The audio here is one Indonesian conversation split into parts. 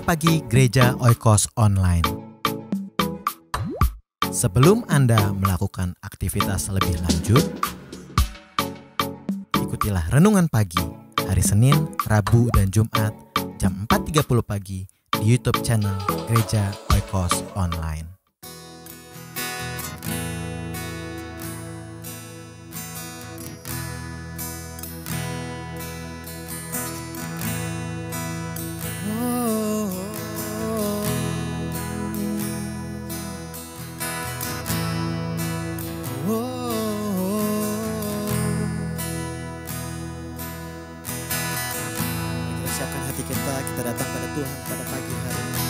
Pagi Gereja Oikos Online. Sebelum Anda melakukan aktivitas lebih lanjut, ikutilah Renungan Pagi hari Senin, Rabu, dan Jumat jam 4.30 pagi di YouTube channel Gereja Oikos Online. Siapkan hati kita datang pada Tuhan pada pagi hari ini.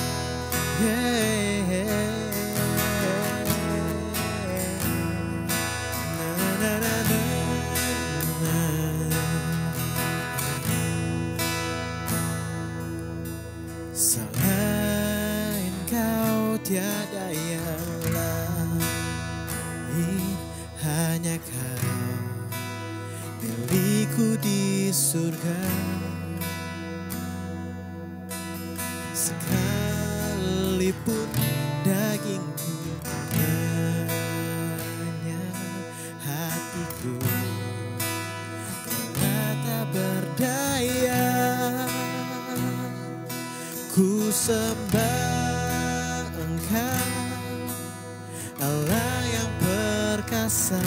Selain Kau tiada yang lain, hanya Kau milikku di surga. Sekalipun dagingku menyang hatiku telah tak berdaya, ku sembah Engkau, Allah yang perkasa,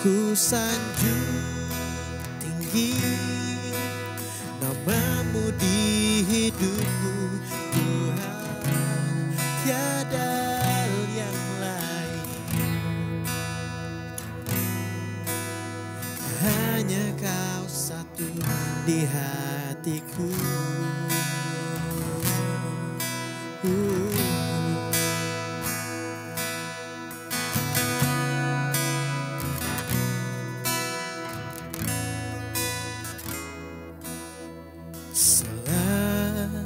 ku sanjung tinggi nama-Mu di hidupku. Tuhan, tiada yang lain, hanya Kau satu di hatiku. Selain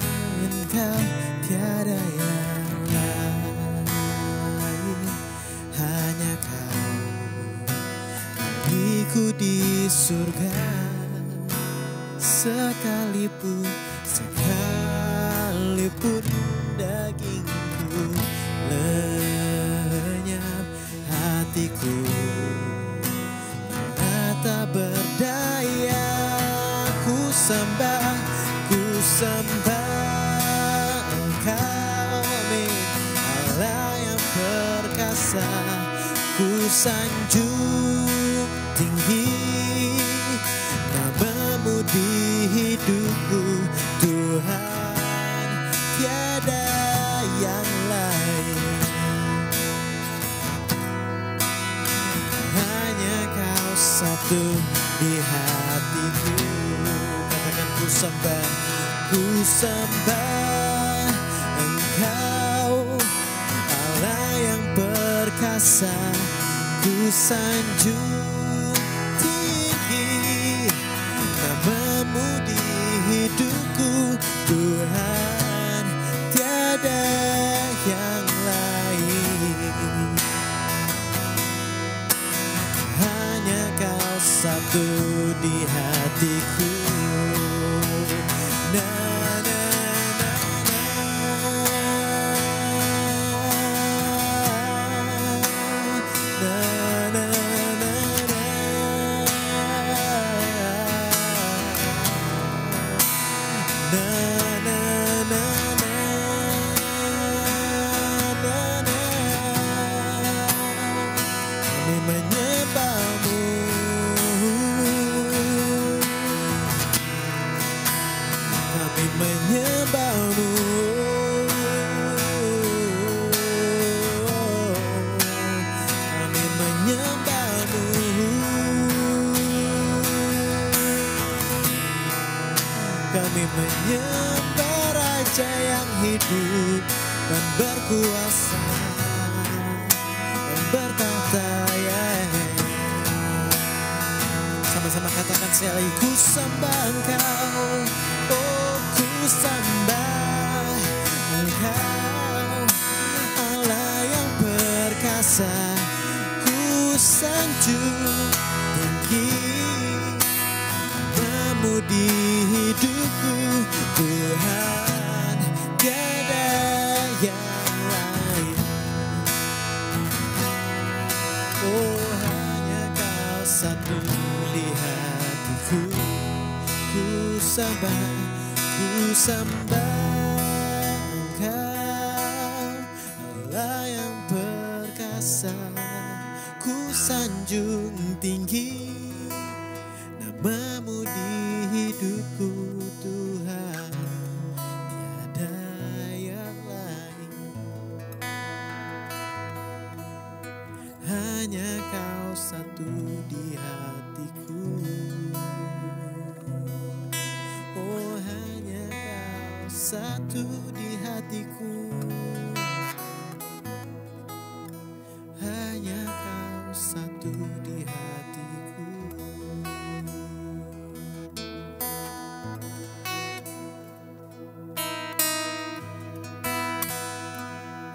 Kau tiada yang lain, hanya Kau milikku di surga. Sekalipun dagingku lenyap, hatiku tak berdaya, ku sembah Engkau, amin. Allah yang perkasa, ku sanjung tinggi nama-Mu di hidupku. Tuhan, tiada yang lain, hanya Kau satu di hatiku. Katakan ku sembah Engkau, Allah yang perkasa, ku sanjung tinggi nama-Mu di hidupku. Tuhan, tiada yang lain, hanya Kau satu di hatiku. Kami menyembah-Mu, kami menyembah-Mu, kami menyembah-Mu. Kami menyembah Raja yang hidup dan berkuasa dan bertahta, Sama-sama katakan sekali lagi, ku sembah Engkau, oh ku sembah Engkau, Allah yang perkasa, ku sanjung tinggi nama-Mu di hidupku. Tuhan, satu di hatiku. Ku sembah Engkau, Allah yang perkasa. Ku sanjung tinggi namamu di hidupku Tuhan, tiada yang lain. Hanya Kau satu di hatiku. Oh, hanya Kau satu di hatiku. Hanya Kau satu di hatiku.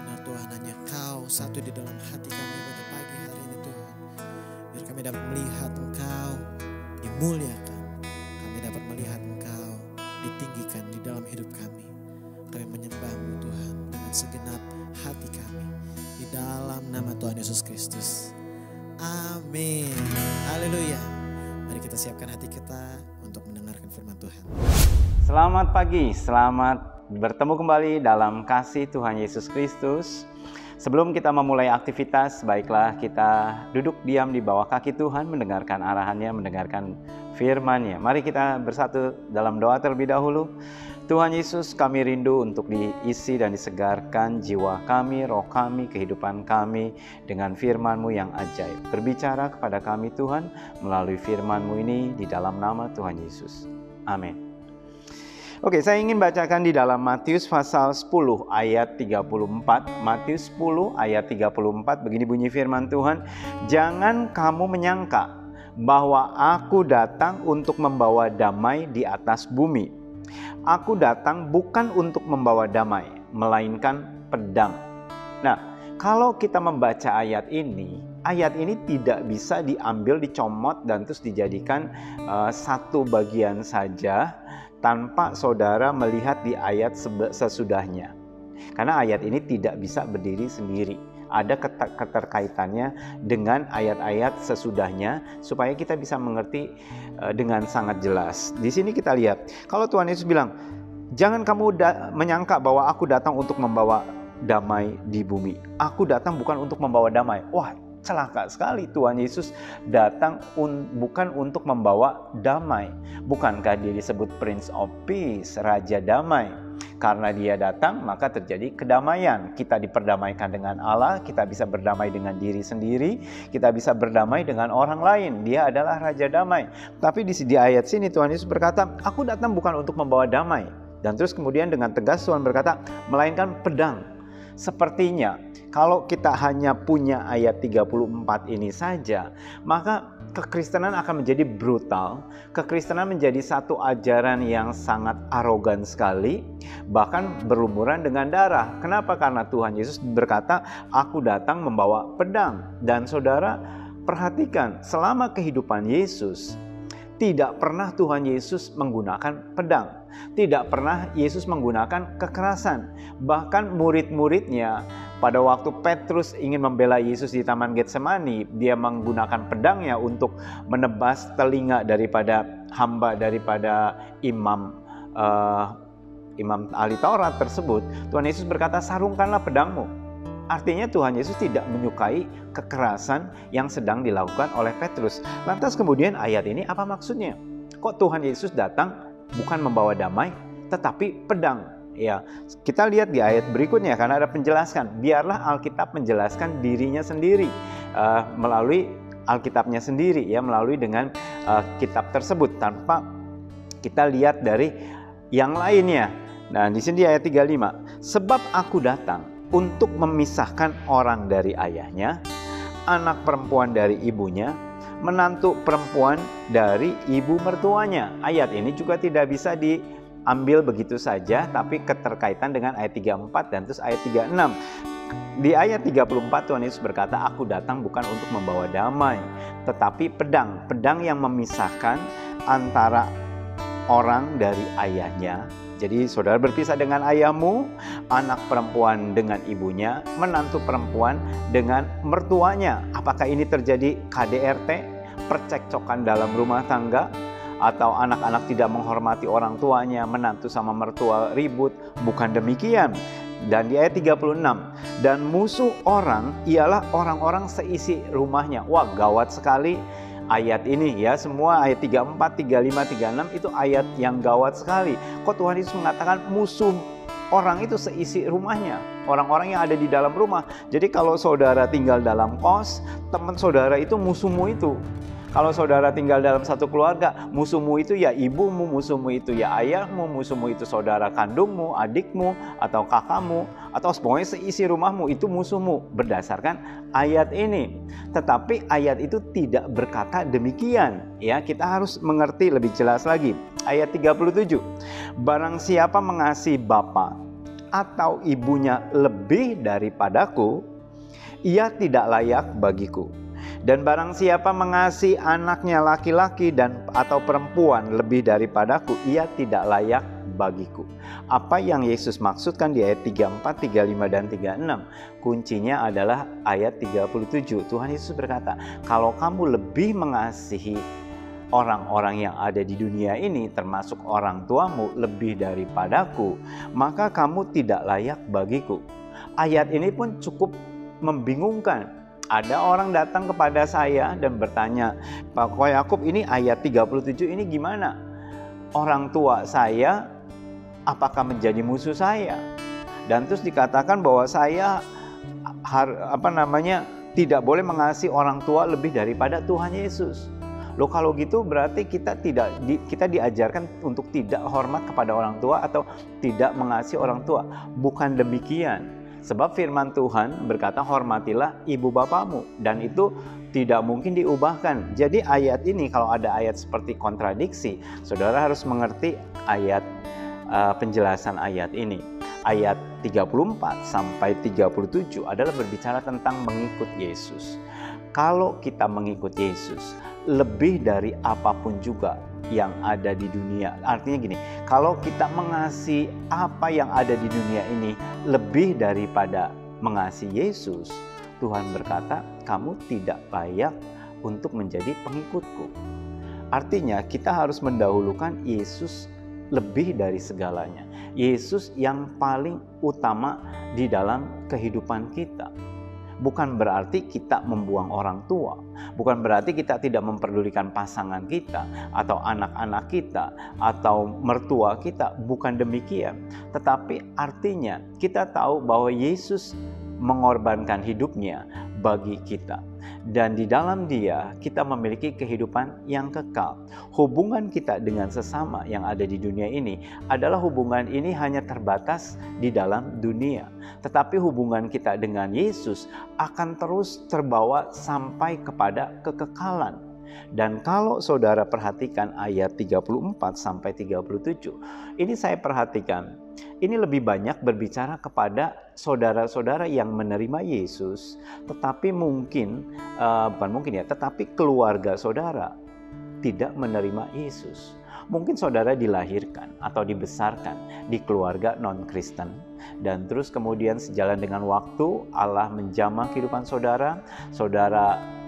Benar Tuhan, hanya Kau satu di dalam hati kami pada pagi hari ini Tuhan. Biar kami dapat melihat Engkau dimuliakan, kami dapat melihat Engkau ditinggikan di dalam hidup kami. Kami menyembah-Mu Tuhan dengan segenap hati kami, di dalam nama Tuhan Yesus Kristus. Amin. Haleluya. Mari kita siapkan hati kita untuk mendengarkan firman Tuhan. Selamat pagi, selamat bertemu kembali dalam kasih Tuhan Yesus Kristus. Sebelum kita memulai aktivitas, baiklah kita duduk diam di bawah kaki Tuhan, mendengarkan arahannya, mendengarkan firman-Nya. Mari kita bersatu dalam doa terlebih dahulu. Tuhan Yesus, kami rindu untuk diisi dan disegarkan jiwa kami, roh kami, kehidupan kami dengan firman-Mu yang ajaib. Berbicara kepada kami Tuhan melalui firman-Mu ini di dalam nama Tuhan Yesus. Amin. Oke, saya ingin bacakan di dalam Matius pasal 10 ayat 34. Matius 10 ayat 34, begini bunyi firman Tuhan. Jangan kamu menyangka bahwa aku datang untuk membawa damai di atas bumi. Aku datang bukan untuk membawa damai, melainkan pedang. Nah, kalau kita membaca ayat ini tidak bisa diambil, dicomot, dan terus dijadikan satu bagian saja tanpa saudara melihat di ayat sesudahnya. Karena ayat ini tidak bisa berdiri sendiri. Ada keterkaitannya dengan ayat-ayat sesudahnya supaya kita bisa mengerti dengan sangat jelas. Di sini kita lihat, kalau Tuhan Yesus bilang, jangan kamu menyangka bahwa aku datang untuk membawa damai di bumi. Aku datang bukan untuk membawa damai. Wah, celaka sekali. Tuhan Yesus datang bukan untuk membawa damai. Bukankah dia disebut Prince of Peace, Raja Damai? Karena dia datang, maka terjadi kedamaian. Kita diperdamaikan dengan Allah, kita bisa berdamai dengan diri sendiri, kita bisa berdamai dengan orang lain. Dia adalah Raja Damai. Tapi di ayat sini Tuhan Yesus berkata, aku datang bukan untuk membawa damai. Dan terus kemudian dengan tegas Tuhan berkata, melainkan pedang. Sepertinya kalau kita hanya punya ayat 34 ini saja, maka kekristenan akan menjadi brutal. Kekristenan menjadi satu ajaran yang sangat arogan sekali, bahkan berlumuran dengan darah. Kenapa? Karena Tuhan Yesus berkata, aku datang membawa pedang. Dan saudara, perhatikan, selama kehidupan Yesus, tidak pernah Tuhan Yesus menggunakan pedang. Tidak pernah Yesus menggunakan kekerasan. Bahkan murid-muridnya, pada waktu Petrus ingin membela Yesus di Taman Getsemani, dia menggunakan pedangnya untuk menebas telinga daripada imam ahli Taurat tersebut. Tuhan Yesus berkata, sarungkanlah pedangmu. Artinya Tuhan Yesus tidak menyukai kekerasan yang sedang dilakukan oleh Petrus. Lantas kemudian ayat ini apa maksudnya? Kok Tuhan Yesus datang bukan membawa damai, tetapi pedang? Ya, kita lihat di ayat berikutnya karena ada penjelasan. Biarlah Alkitab menjelaskan dirinya sendiri melalui Alkitabnya sendiri, ya, melalui dengan kitab tersebut tanpa kita lihat dari yang lainnya. Nah, di sini ayat 35. Sebab aku datang untuk memisahkan orang dari ayahnya, anak perempuan dari ibunya, menantu perempuan dari ibu mertuanya. Ayat ini juga tidak bisa diambil begitu saja, tapi keterkaitan dengan ayat 34 dan terus ayat 36. Di ayat 34 Tuhan Yesus berkata, aku datang bukan untuk membawa damai, tetapi pedang. Pedang yang memisahkan antara orang dari ayahnya. Jadi saudara berpisah dengan ayahmu, anak perempuan dengan ibunya, menantu perempuan dengan mertuanya. Apakah ini terjadi KDRT? percekcokan dalam rumah tangga, atau anak-anak tidak menghormati orang tuanya, menantu sama mertua ribut. Bukan demikian. Dan di ayat 36, dan musuh orang ialah orang-orang seisi rumahnya. Wah, gawat sekali ayat ini ya. Semua ayat 34, 35, 36 itu ayat yang gawat sekali. Kok Tuhan Yesus mengatakan musuh orang itu seisi rumahnya, orang-orang yang ada di dalam rumah. Jadi kalau saudara tinggal dalam kos, teman saudara itu musuhmu itu. Kalau saudara tinggal dalam satu keluarga, musuhmu itu ya ibumu, musuhmu itu ya ayahmu, musuhmu itu saudara kandungmu, adikmu, atau kakakmu, atau pokoknya seisi rumahmu itu musuhmu berdasarkan ayat ini. Tetapi ayat itu tidak berkata demikian. Ya, kita harus mengerti lebih jelas lagi. Ayat 37, barang siapa mengasihi bapa atau ibunya lebih daripadaku, ia tidak layak bagiku. Dan barang siapa mengasihi anaknya laki-laki dan atau perempuan lebih daripadaku, ia tidak layak bagiku. Apa yang Yesus maksudkan di ayat 34, 35, dan 36? Kuncinya adalah ayat 37. Tuhan Yesus berkata, kalau kamu lebih mengasihi orang-orang yang ada di dunia ini, termasuk orang tuamu, lebih daripadaku, maka kamu tidak layak bagiku. Ayat ini pun cukup membingungkan. Ada orang datang kepada saya dan bertanya, Pak Yakub, ini ayat 37 ini gimana? Orang tua saya apakah menjadi musuh saya? Dan terus dikatakan bahwa saya tidak boleh mengasihi orang tua lebih daripada Tuhan Yesus. Loh, kalau gitu berarti kita diajarkan untuk tidak hormat kepada orang tua atau tidak mengasihi orang tua. Bukan demikian. Sebab firman Tuhan berkata, hormatilah ibu bapamu, dan itu tidak mungkin diubahkan. Jadi ayat ini, kalau ada ayat seperti kontradiksi, saudara harus mengerti ayat penjelasan ayat ini. Ayat 34 sampai 37 adalah berbicara tentang mengikut Yesus. Kalau kita mengikut Yesus, lebih dari apapun juga yang ada di dunia. Artinya gini, kalau kita mengasihi apa yang ada di dunia ini lebih daripada mengasihi Yesus, Tuhan berkata, kamu tidak layak untuk menjadi pengikutku. Artinya kita harus mendahulukan Yesus lebih dari segalanya. Yesus yang paling utama di dalam kehidupan kita. Bukan berarti kita membuang orang tua, bukan berarti kita tidak memperdulikan pasangan kita, atau anak-anak kita, atau mertua kita. Bukan demikian. Tetapi artinya kita tahu bahwa Yesus mengorbankan hidupnya bagi kita. Dan di dalam Dia kita memiliki kehidupan yang kekal. Hubungan kita dengan sesama yang ada di dunia ini adalah hubungan ini hanya terbatas di dalam dunia. Tetapi hubungan kita dengan Yesus akan terus terbawa sampai kepada kekekalan. Dan kalau saudara perhatikan ayat 34 sampai 37, ini saya perhatikan, ini lebih banyak berbicara kepada saudara-saudara yang menerima Yesus, tetapi tetapi keluarga saudara tidak menerima Yesus. Mungkin saudara dilahirkan atau dibesarkan di keluarga non-Kristen, dan terus kemudian sejalan dengan waktu Allah menjamah kehidupan saudara, saudara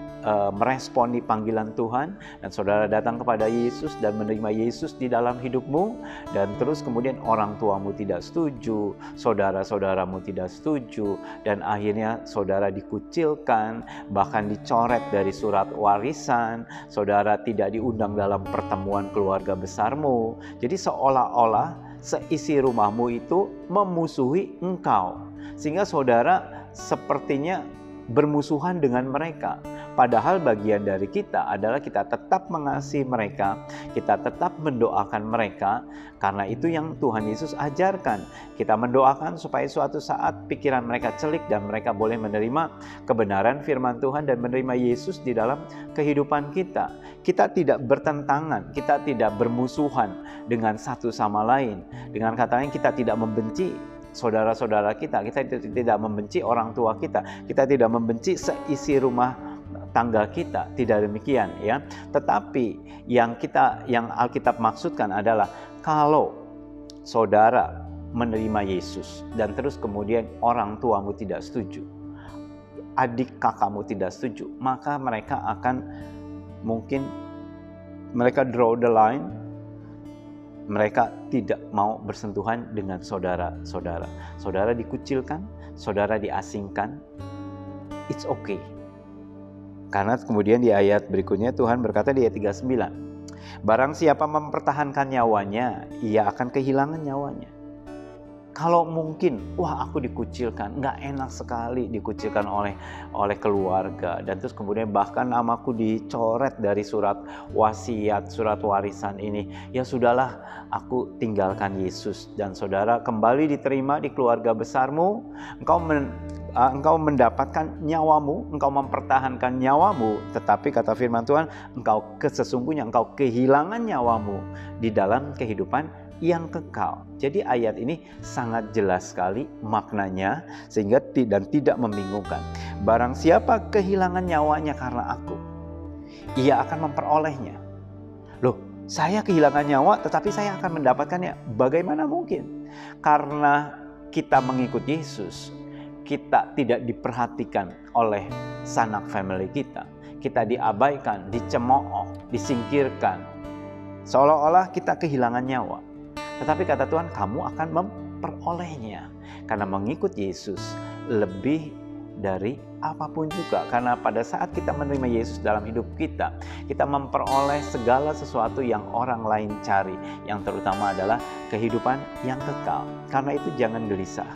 meresponi panggilan Tuhan, dan saudara datang kepada Yesus dan menerima Yesus di dalam hidupmu, dan terus kemudian orang tuamu tidak setuju, saudara-saudaramu tidak setuju, dan akhirnya saudara dikucilkan, bahkan dicoret dari surat warisan, saudara tidak diundang dalam pertemuan keluarga besarmu. Jadi seolah-olah seisi rumahmu itu memusuhi engkau, sehingga saudara sepertinya bermusuhan dengan mereka. Padahal bagian dari kita adalah kita tetap mengasihi mereka, kita tetap mendoakan mereka, karena itu yang Tuhan Yesus ajarkan. Kita mendoakan supaya suatu saat pikiran mereka celik dan mereka boleh menerima kebenaran firman Tuhan dan menerima Yesus di dalam kehidupan kita. Kita tidak bertentangan, kita tidak bermusuhan dengan satu sama lain. Dengan kata lain, kita tidak membenci saudara-saudara kita tidak membenci orang tua kita tidak membenci seisi rumah tangga kita, tidak demikian ya. Tetapi yang Alkitab maksudkan adalah kalau saudara menerima Yesus dan terus kemudian orang tuamu tidak setuju, adik kakakmu tidak setuju, maka mereka akan mungkin mereka draw the line, mereka tidak mau bersentuhan dengan saudara-saudara. Saudara dikucilkan, saudara diasingkan, it's okay. Karena kemudian di ayat berikutnya Tuhan berkata di ayat 39, barang siapa mempertahankan nyawanya, ia akan kehilangan nyawanya. Kalau mungkin, wah aku dikucilkan, nggak enak sekali dikucilkan oleh keluarga. Dan terus kemudian bahkan namaku dicoret dari surat wasiat, surat warisan ini. Ya sudahlah, aku tinggalkan Yesus. Dan saudara kembali diterima di keluarga besarmu, engkau mendapatkan nyawamu, engkau mempertahankan nyawamu. Tetapi kata firman Tuhan, sesungguhnya engkau kehilangan nyawamu di dalam kehidupan yang kekal. Jadi ayat ini sangat jelas sekali maknanya sehingga tidak membingungkan. Barang siapa kehilangan nyawanya karena aku, ia akan memperolehnya. Loh, saya kehilangan nyawa tetapi saya akan mendapatkannya. Bagaimana mungkin? Karena kita mengikut Yesus, kita tidak diperhatikan oleh sanak family kita. Kita diabaikan, dicemooh, disingkirkan. Seolah-olah kita kehilangan nyawa. Tetapi kata Tuhan, kamu akan memperolehnya. Karena mengikut Yesus lebih dari apapun juga. Karena pada saat kita menerima Yesus dalam hidup kita, kita memperoleh segala sesuatu yang orang lain cari. Yang terutama adalah kehidupan yang kekal. Karena itu jangan gelisah,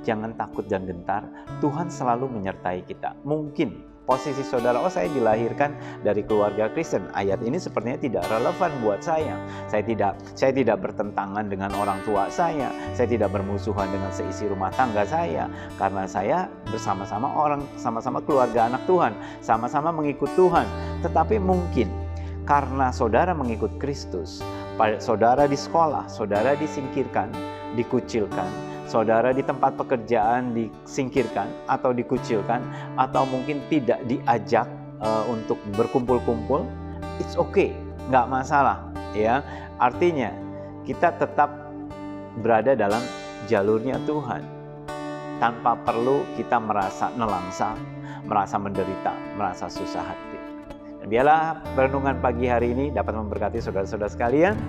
jangan takut dan gentar. Tuhan selalu menyertai kita. Mungkin posisi saudara, saya dilahirkan dari keluarga Kristen. Ayat ini sepertinya tidak relevan buat saya. Saya tidak bertentangan dengan orang tua saya. Saya tidak bermusuhan dengan seisi rumah tangga saya. Karena saya sama-sama keluarga anak Tuhan. Sama-sama mengikut Tuhan. Tetapi mungkin karena saudara mengikut Kristus, saudara di sekolah, saudara disingkirkan, dikucilkan. Saudara di tempat pekerjaan disingkirkan atau dikucilkan atau mungkin tidak diajak untuk berkumpul-kumpul, it's okay, nggak masalah, ya. Artinya kita tetap berada dalam jalurnya Tuhan tanpa perlu kita merasa nelangsa, merasa menderita, merasa susah hati. Dan biarlah renungan pagi hari ini dapat memberkati saudara-saudara sekalian.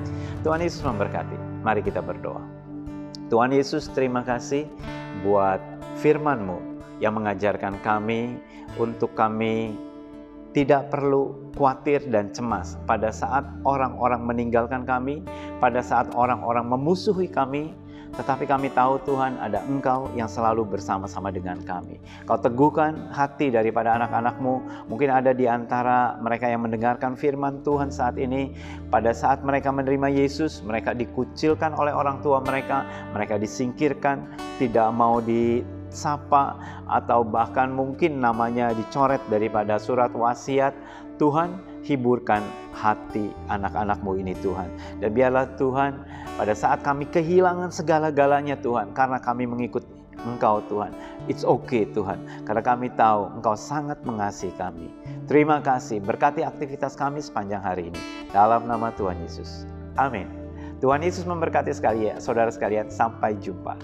Tuhan Yesus memberkati. Mari kita berdoa. Tuhan Yesus, terima kasih buat firman-Mu yang mengajarkan kami untuk kami tidak perlu khawatir dan cemas pada saat orang-orang meninggalkan kami, pada saat orang-orang memusuhi kami. Tetapi kami tahu Tuhan, ada Engkau yang selalu bersama-sama dengan kami. Kau teguhkan hati daripada anak-anak-Mu. Mungkin ada di antara mereka yang mendengarkan firman Tuhan saat ini. Pada saat mereka menerima Yesus, mereka dikucilkan oleh orang tua mereka. Mereka disingkirkan, tidak mau disapa, atau bahkan mungkin namanya dicoret daripada surat wasiat. Tuhan, hiburkan hati anak-anak-Mu ini Tuhan. Dan biarlah Tuhan, pada saat kami kehilangan segala-galanya Tuhan, karena kami mengikut Engkau Tuhan, it's okay Tuhan, karena kami tahu Engkau sangat mengasihi kami. Terima kasih, berkati aktivitas kami sepanjang hari ini. Dalam nama Tuhan Yesus. Amin. Tuhan Yesus memberkati saudara sekalian. Sampai jumpa.